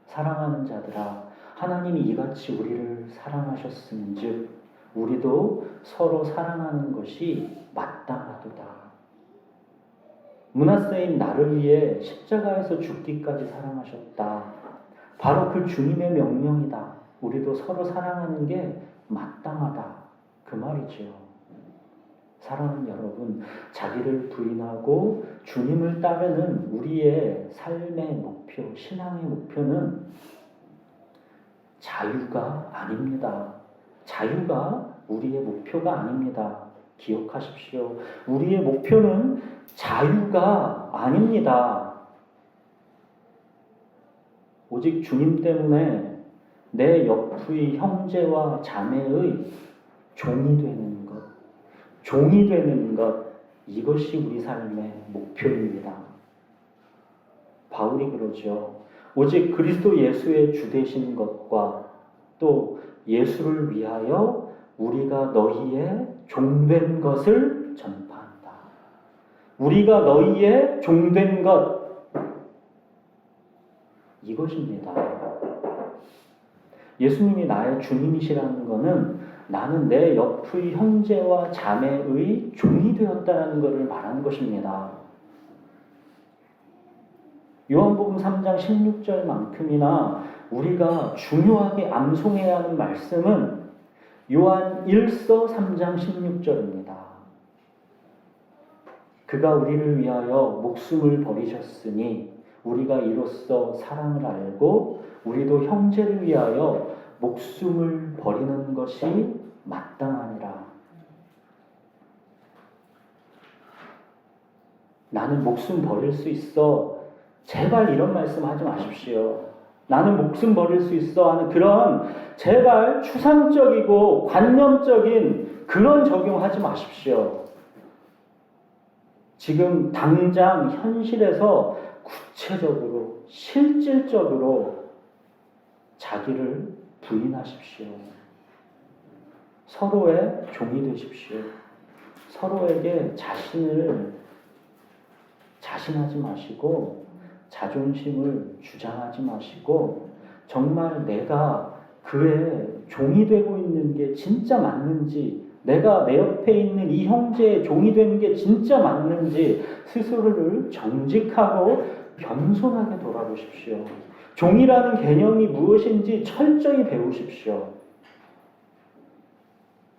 사랑하는 자들아, 하나님이 이같이 우리를 사랑하셨음즉 우리도 서로 사랑하는 것이 마땅하도다. 므낫세인 나를 위해 십자가에서 죽기까지 사랑하셨다. 바로 그 주님의 명령이다. 우리도 서로 사랑하는 게 마땅하다. 그 말이죠. 사랑하는 여러분, 자기를 부인하고 주님을 따르는 우리의 삶의 목표, 신앙의 목표는 자유가 아닙니다. 자유가 우리의 목표가 아닙니다. 기억하십시오. 우리의 목표는 자유가 아닙니다. 오직 주님 때문에 내 옆의 형제와 자매의 종이 되는 것, 종이 되는 것, 이것이 우리 삶의 목표입니다. 바울이 그러죠. 오직 그리스도 예수의 주 되신 것과 또 예수를 위하여 우리가 너희의 종된 것을 전파한다. 우리가 너희의 종된 것, 이것입니다. 예수님이 나의 주님이시라는 것은 나는 내 옆의 형제와 자매의 종이 되었다는 것을 말하는 것입니다. 요한복음 3장 16절만큼이나 우리가 중요하게 암송해야 하는 말씀은 요한 1서 3장 16절입니다. 그가 우리를 위하여 목숨을 버리셨으니 우리가 이로써 사랑을 알고 우리도 형제를 위하여 목숨을 버리는 것이 마땅하니라. 나는 목숨 버릴 수 있어. 제발 이런 말씀 하지 마십시오. 나는 목숨 버릴 수 있어 하는 그런 제발 추상적이고 관념적인 그런 적용하지 마십시오. 지금 당장 현실에서 구체적으로 실질적으로 자기를 부인하십시오. 서로의 종이 되십시오. 서로에게 자신하지 마시고 자존심을 주장하지 마시고 정말 내가 그의 종이 되고 있는 게 진짜 맞는지, 내가 내 옆에 있는 이 형제의 종이 되는 게 진짜 맞는지 스스로를 정직하고 겸손하게 돌아보십시오. 종이라는 개념이 무엇인지 철저히 배우십시오.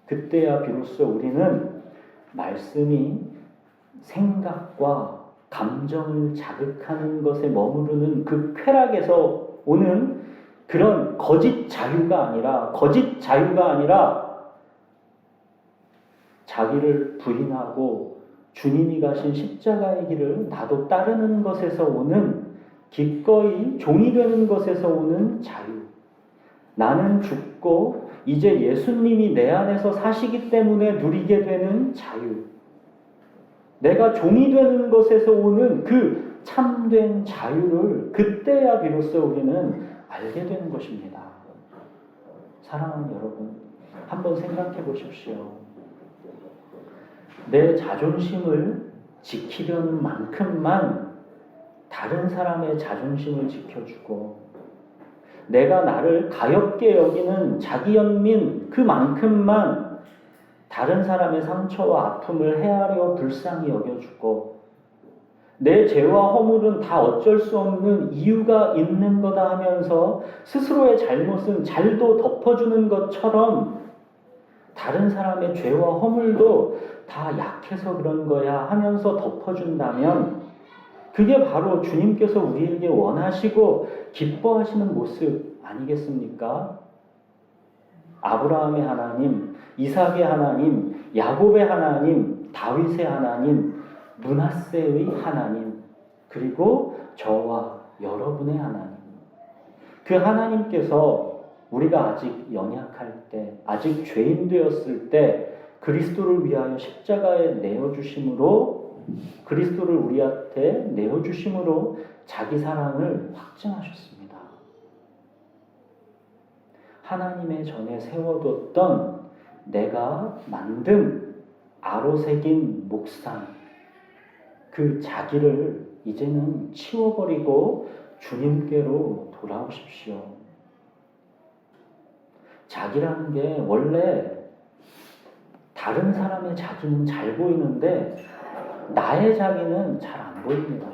그때야 비로소 우리는 말씀이 생각과 감정을 자극하는 것에 머무르는 그 쾌락에서 오는 그런 거짓 자유가 아니라 자기를 부인하고 주님이 가신 십자가의 길을 나도 따르는 것에서 오는 기꺼이 종이 되는 것에서 오는 자유. 나는 죽고 이제 예수님이 내 안에서 사시기 때문에 누리게 되는 자유. 내가 종이 되는 것에서 오는 그 참된 자유를 그때야 비로소 우리는 알게 되는 것입니다. 사랑하는 여러분, 한번 생각해 보십시오. 내 자존심을 지키려는 만큼만 다른 사람의 자존심을 지켜주고, 내가 나를 가엽게 여기는 자기 연민 그만큼만 다른 사람의 상처와 아픔을 헤아려 불쌍히 여겨주고, 내 죄와 허물은 다 어쩔 수 없는 이유가 있는 거다 하면서 스스로의 잘못은 잘도 덮어주는 것처럼 다른 사람의 죄와 허물도 다 약해서 그런 거야 하면서 덮어준다면 그게 바로 주님께서 우리에게 원하시고 기뻐하시는 모습 아니겠습니까? 아브라함의 하나님, 이삭의 하나님, 야곱의 하나님, 다윗의 하나님, 므낫세의 하나님, 그리고 저와 여러분의 하나님. 그 하나님께서 우리가 아직 연약할 때, 아직 죄인 되었을 때 그리스도를 위하여 십자가에 내어주심으로, 그리스도를 우리한테 내어주심으로 자기 사랑을 확증하셨습니다. 하나님의 전에 세워뒀던 내가 만든 아로새긴 목상, 그 자기를 이제는 치워버리고 주님께로 돌아오십시오. 자기라는 게 원래 다른 사람의 자기는 잘 보이는데 나의 자기는 잘 안 보입니다.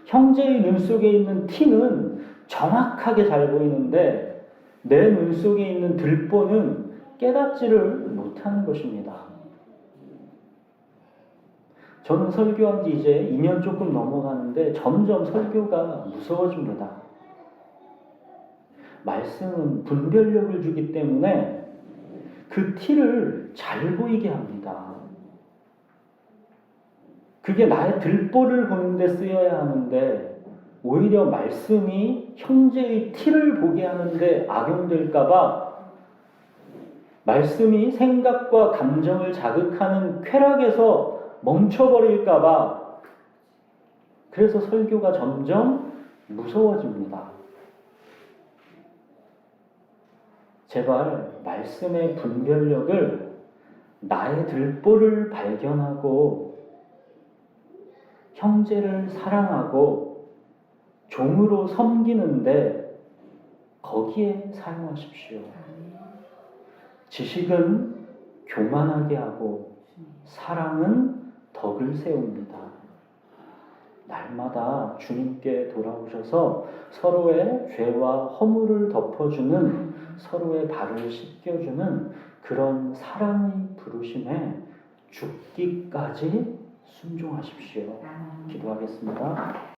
형제의 눈 속에 있는 티는 정확하게 잘 보이는데 내 눈 속에 있는 들보는 깨닫지를 못하는 것입니다. 저는 설교한 지 이제 2년 조금 넘어가는데 점점 설교가 무서워집니다. 말씀은 분별력을 주기 때문에 그 티를 잘 보이게 합니다. 그게 나의 들보를 보는 데 쓰여야 하는데 오히려 말씀이 형제의 티를 보게 하는데 악용될까봐, 말씀이 생각과 감정을 자극하는 쾌락에서 멈춰버릴까봐, 그래서 설교가 점점 무서워집니다. 제발 말씀의 분별력을, 나의 들보를 발견하고 형제를 사랑하고 종으로 섬기는데 거기에 사용하십시오. 지식은 교만하게 하고 사랑은 덕을 세웁니다. 날마다 주님께 돌아오셔서 서로의 죄와 허물을 덮어주는, 서로의 발을 씻겨주는 그런 사랑의 부르심에 죽기까지 순종하십시오. 기도하겠습니다.